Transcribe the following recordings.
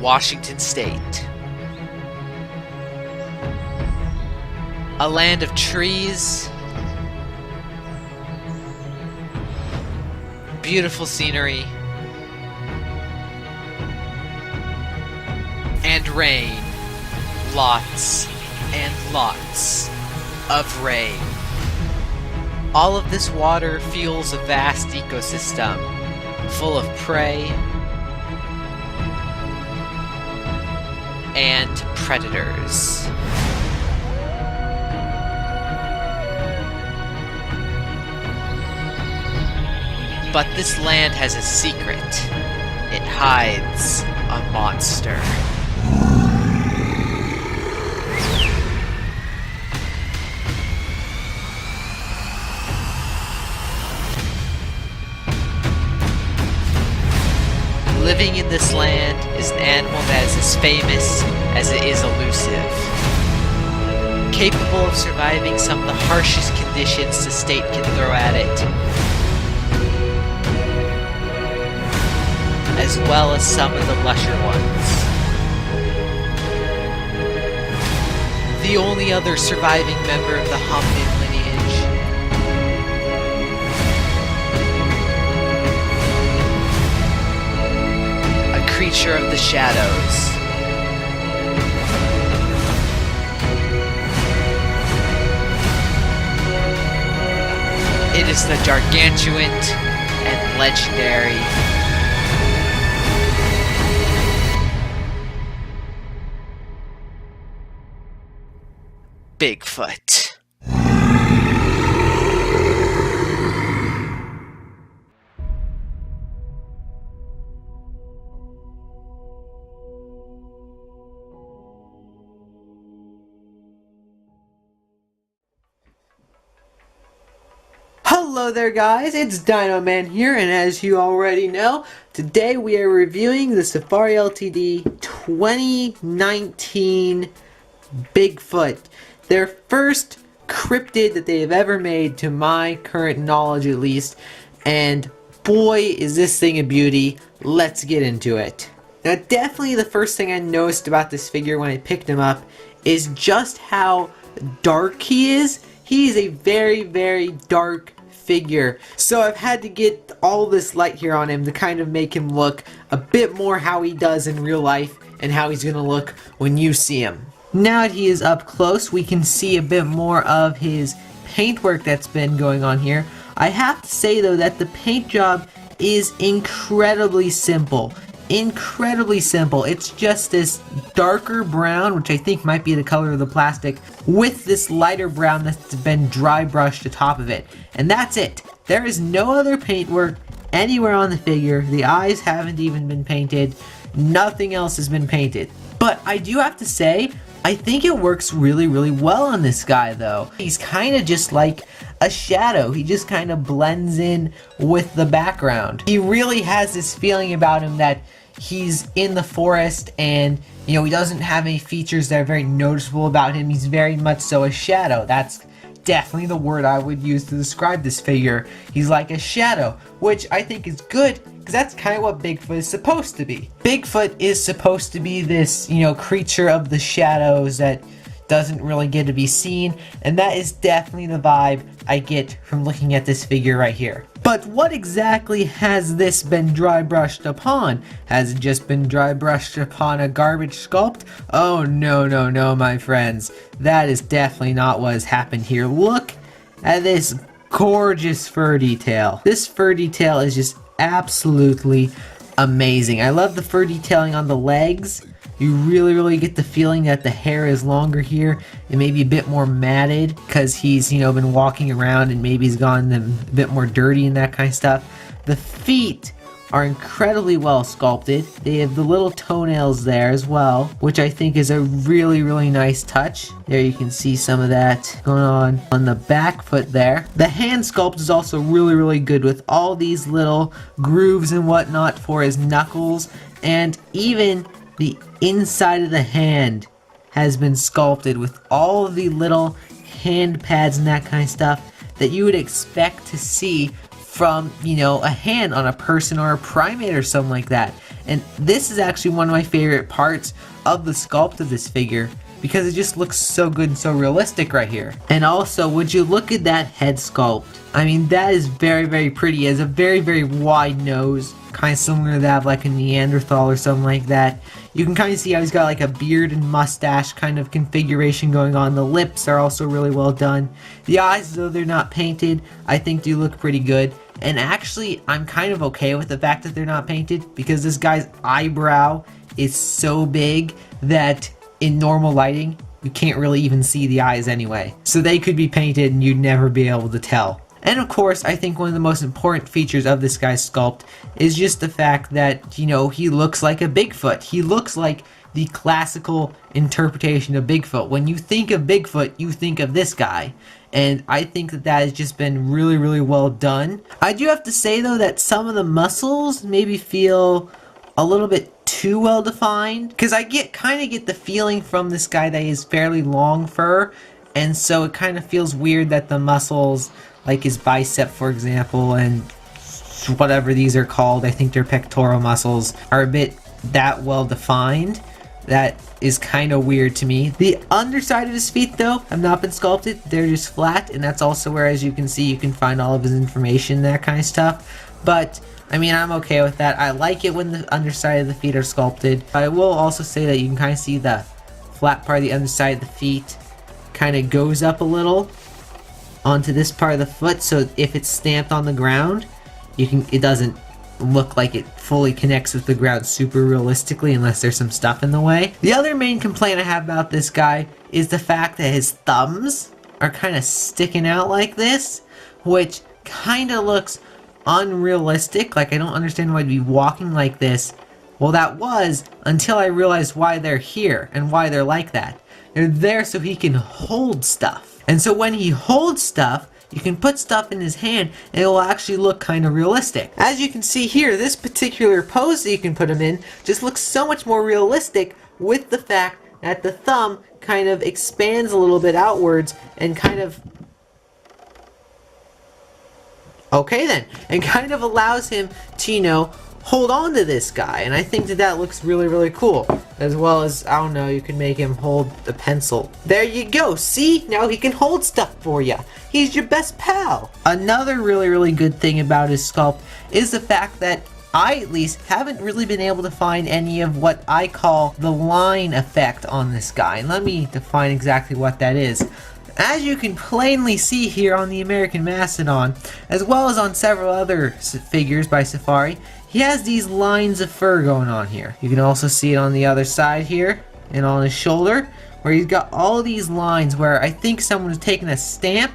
Washington State. A land of trees, beautiful scenery, and rain. Lots and lots of rain. All of this water fuels a vast ecosystem full of prey and predators. But this land has a secret. It hides a monster. Living in this land is an animal that is as famous as it is elusive. Capable of surviving some of the harshest conditions the state can throw at it, as well as some of the lusher ones. The only other surviving member of the hominid lineage. Creature of the shadows. It is the gargantuan and legendary Bigfoot. Hello there guys, it's Dino Man here, and as you already know, today we are reviewing the Safari Ltd 2019 Bigfoot. Their first cryptid that they have ever made, to my current knowledge at least, and boy is this thing a beauty. Let's get into it. Now definitely the first thing I noticed about this figure when I picked him up is just how dark he is. He is a very, very dark figure, so I've had to get all this light here on him to kind of make him look a bit more how he does in real life and how he's gonna look when you see him. Now that he is up close, we can see a bit more of his paintwork that's been going on here. I have to say though that the paint job is incredibly simple. Incredibly simple. It's just this darker brown, which I think might be the color of the plastic, with this lighter brown that's been dry brushed atop of it. And that's it. There is no other paintwork anywhere on the figure. The eyes haven't even been painted. Nothing else has been painted. But I do have to say, I think it works really, really well on this guy though. He's kind of just like a shadow. He just kind of blends in with the background. He really has this feeling about him that he's in the forest, and you know, he doesn't have any features that are very noticeable about him. He's very much so a shadow. That's definitely the word I would use to describe this figure. He's like a shadow, which I think is good, because that's kind of what Bigfoot is supposed to be. Bigfoot is supposed to be this, you know, creature of the shadows that doesn't really get to be seen, and that is definitely the vibe I get from looking at this figure right here. But what exactly has this been dry brushed upon? Has it just been dry brushed upon a garbage sculpt? Oh no, no, no, my friends. That is definitely not what has happened here. Look at this gorgeous fur detail. This fur detail is just absolutely amazing. I love the fur detailing on the legs. You really get the feeling that the hair is longer here and maybe a bit more matted because he's, you know, been walking around and maybe he's gotten them a bit more dirty and that kind of stuff. The feet are incredibly well sculpted. They have the little toenails there as well, which I think is a really nice touch. There you can see some of that going on the back foot there. The hand sculpt is also really good with all these little grooves and whatnot for his knuckles, and even the inside of the hand has been sculpted with all of the little hand pads and that kind of stuff that you would expect to see from, you know, a hand on a person or a primate or something like that. And this is actually one of my favorite parts of the sculpt of this figure, because it just looks so good and so realistic right here. And also, would you look at that head sculpt? I mean, that is very, very pretty. It has a very, very wide nose, kind of similar to that of like a Neanderthal or something like that. You can kind of see how he's got like a beard and mustache kind of configuration going on. The lips are also really well done. The eyes, though they're not painted, I think do look pretty good. And actually, I'm kind of okay with the fact that they're not painted, because this guy's eyebrow is so big that in normal lighting, you can't really even see the eyes anyway. So they could be painted and you'd never be able to tell. And of course, I think one of the most important features of this guy's sculpt is just the fact that, you know, he looks like a Bigfoot. He looks like the classical interpretation of Bigfoot. When you think of Bigfoot, you think of this guy. And I think that that has just been really, really well done. I do have to say, though, that some of the muscles maybe feel a little bit too well defined, because I kind of get the feeling from this guy that he has fairly long fur, and so it kind of feels weird that the muscles, like his bicep for example, and whatever these are called, I think they're pectoral muscles, are a bit that well defined. That is kind of weird to me. The underside of his feet, though, have not been sculpted. They're just flat, and that's also where, as you can see, you can find all of his information, that kind of stuff. But I mean, I'm okay with that. I like it when the underside of the feet are sculpted. I will also say that you can kind of see the flat part of the underside of the feet kind of goes up a little onto this part of the foot, so if it's stamped on the ground, it doesn't look like it fully connects with the ground super realistically unless there's some stuff in the way. The other main complaint I have about this guy is the fact that his thumbs are kind of sticking out like this, which kind of looks unrealistic. Like, I don't understand why I'd be walking like this. Well, that was until I realized why they're here and why they're like that. They're there so he can hold stuff. And so when he holds stuff, you can put stuff in his hand and it will actually look kind of realistic. As you can see here, this particular pose that you can put him in just looks so much more realistic, with the fact that the thumb kind of expands a little bit outwards and kind of kind of allows him to, you know, hold on to this guy. And I think that that looks really, really cool. As well as, I don't know, you can make him hold the pencil. There you go. See? Now he can hold stuff for you. He's your best pal. Another really, really good thing about his sculpt is the fact that I, at least, haven't really been able to find any of what I call the line effect on this guy. And let me define exactly what that is. As you can plainly see here on the American Mastodon, as well as on several other figures by Safari, he has these lines of fur going on here. You can also see it on the other side here, and on his shoulder, where he's got all these lines where I think someone has taken a stamp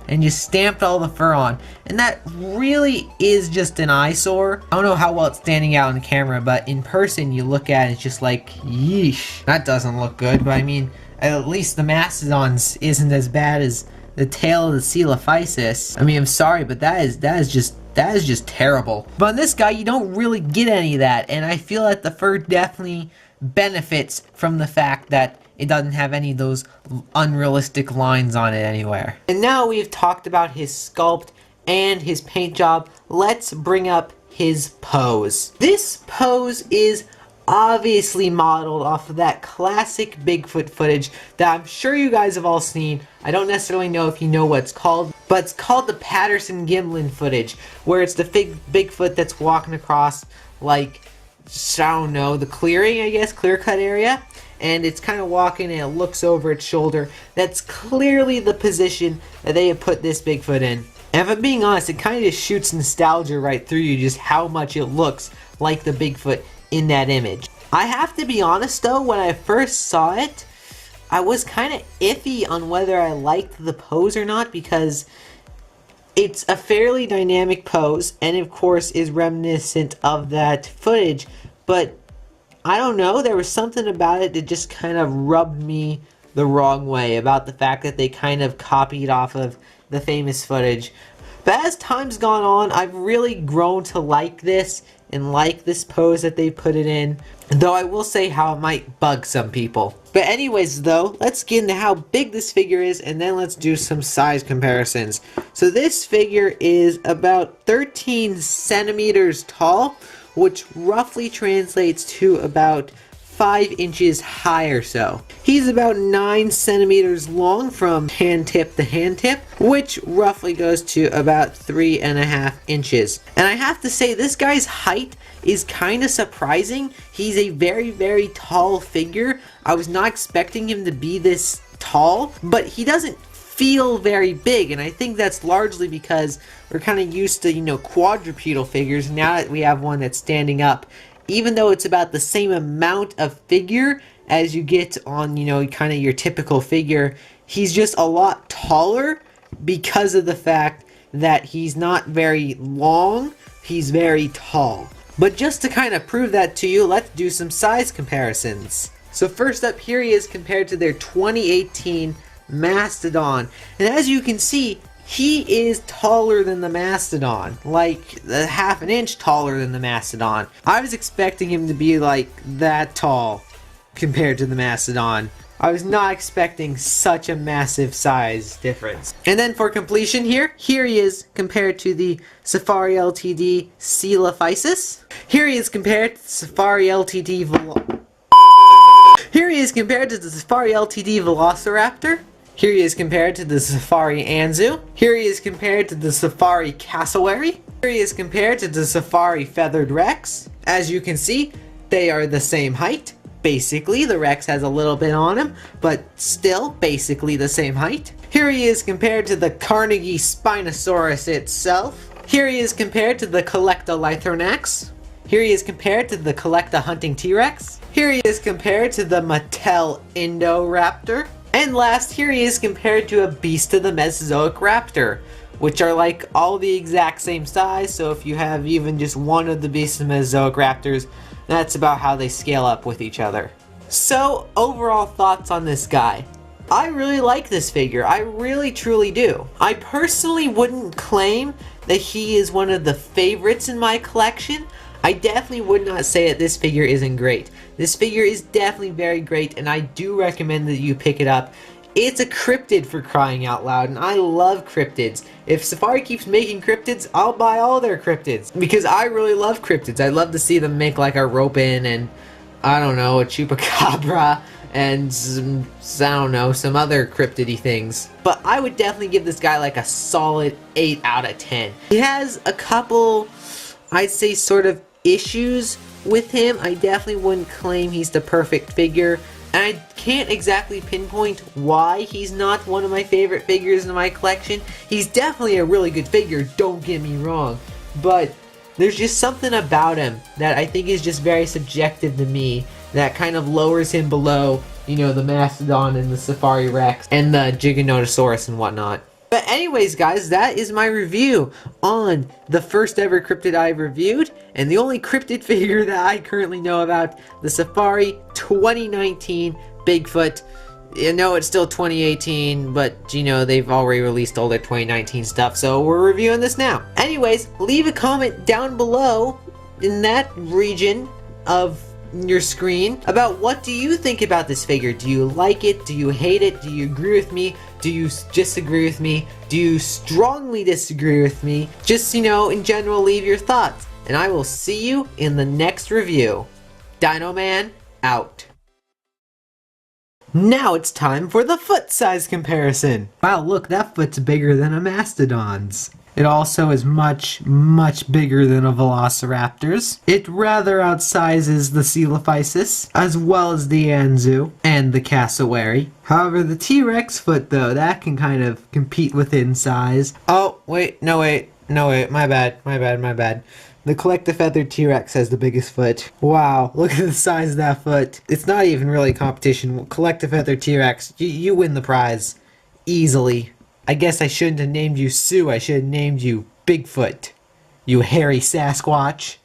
and just stamped all the fur on. And that really is just an eyesore. I don't know how well it's standing out on camera, but in person you look at it, it's just like, yeesh. That doesn't look good, but I mean, at least the Mastodon's isn't as bad as the tail of the Coelophysis. I mean, I'm sorry, but that is just terrible. But on this guy, you don't really get any of that, and I feel that the fur definitely benefits from the fact that it doesn't have any of those unrealistic lines on it anywhere. And now we've talked about his sculpt and his paint job, let's bring up his pose. This pose is obviously modeled off of that classic Bigfoot footage that I'm sure you guys have all seen. I don't necessarily know if you know what it's called, but it's called the Patterson-Gimlin footage, where it's the Bigfoot that's walking across, like, I don't know, the clearing, I guess, clear-cut area, and it's kind of walking and it looks over its shoulder. That's clearly the position that they have put this Bigfoot in. And if I'm being honest, it kind of just shoots nostalgia right through you, just how much it looks like the Bigfoot in that image. I have to be honest though, when I first saw it, I was kind of iffy on whether I liked the pose or not, because it's a fairly dynamic pose and of course is reminiscent of that footage, but I don't know, there was something about it that just kind of rubbed me the wrong way about the fact that they kind of copied off of the famous footage. But as time's gone on, I've really grown to like this, and like this pose that they put it in, though I will say how it might bug some people. But anyways though, let's get into how big this figure is, and then let's do some size comparisons. So this figure is about 13 centimeters tall, which roughly translates to about 5 inches high or so. He's about 9 centimeters long from hand tip to hand tip, which roughly goes to about 3.5 inches. And I have to say, this guy's height is kind of surprising. He's a very, very tall figure. I was not expecting him to be this tall, but he doesn't feel very big, and I think that's largely because we're kind of used to, you know, quadrupedal figures. Now that we have one that's standing up, even though it's about the same amount of figure as you get on, you know, kind of your typical figure, he's just a lot taller because of the fact that he's not very long, he's very tall. But just to kind of prove that to you, let's do some size comparisons. So first up, here he is compared to their 2018 Mastodon. And as you can see, he is taller than the Mastodon, like a half an inch taller than the Mastodon. I was expecting him to be like that tall compared to the Mastodon. I was not expecting such a massive size difference. And then for completion here he is compared to the Safari Ltd Coelophysis. Here he is compared to the Safari Ltd Velociraptor. Here he is compared to the Safari Anzu. Here he is compared to the Safari Cassowary. Here he is compared to the Safari Feathered Rex. As you can see, they are the same height. Basically, the Rex has a little bit on him, but still basically the same height. Here he is compared to the Carnegie Spinosaurus itself. Here he is compared to the Collectolithornax. Here he is compared to the Collecta Hunting T-Rex. Here he is compared to the Mattel Indoraptor. And last, here he is compared to a beast of the Mesozoic raptor, which are like all the exact same size. So if you have even just one of the beasts of the Mesozoic raptors, that's about how they scale up with each other. So overall thoughts on this guy. I really like this figure. I really truly do. I personally wouldn't claim that he is one of the favorites in my collection. I definitely would not say that this figure isn't great. This figure is definitely very great, and I do recommend that you pick it up. It's a cryptid, for crying out loud, and I love cryptids. If Safari keeps making cryptids, I'll buy all their cryptids, because I really love cryptids. I'd love to see them make like a Ropin and, I don't know, a Chupacabra and some, I don't know, some other cryptid-y things. But I would definitely give this guy like a solid 8 out of 10. He has a couple, I'd say, sort of issues with him. I definitely wouldn't claim he's the perfect figure, and I can't exactly pinpoint why he's not one of my favorite figures in my collection. He's definitely a really good figure, don't get me wrong, but there's just something about him that I think is just very subjective to me that kind of lowers him below, you know, the Mastodon and the Safari Rex and the Giganotosaurus and whatnot. But anyways guys, that is my review on the first ever cryptid I've reviewed, and the only cryptid figure that I currently know about, the Safari 2019 Bigfoot. You know it's still 2018, but you know they've already released all their 2019 stuff, so we're reviewing this now. Anyways, leave a comment down below in that region of your screen about what do you think about this figure. Do you like it? Do you hate it? Do you agree with me? Do you disagree with me? Do you strongly disagree with me? Just, you know, in general, leave your thoughts, and I will see you in the next review. Dino Man out. Now it's time for the foot size comparison. Wow, look, that foot's bigger than a mastodon's. It also is much, much bigger than a velociraptor's. It rather outsizes the Coelophysis, as well as the Anzu and the Cassowary. However, the T-Rex foot, though, that can kind of compete within size. Oh, wait, no, my bad. The Collecta-Feathered T-Rex has the biggest foot. Wow, look at the size of that foot. It's not even really a competition. Collecta-Feathered T-Rex, you win the prize. Easily. I guess I shouldn't have named you Sue, I should have named you Bigfoot. You hairy Sasquatch.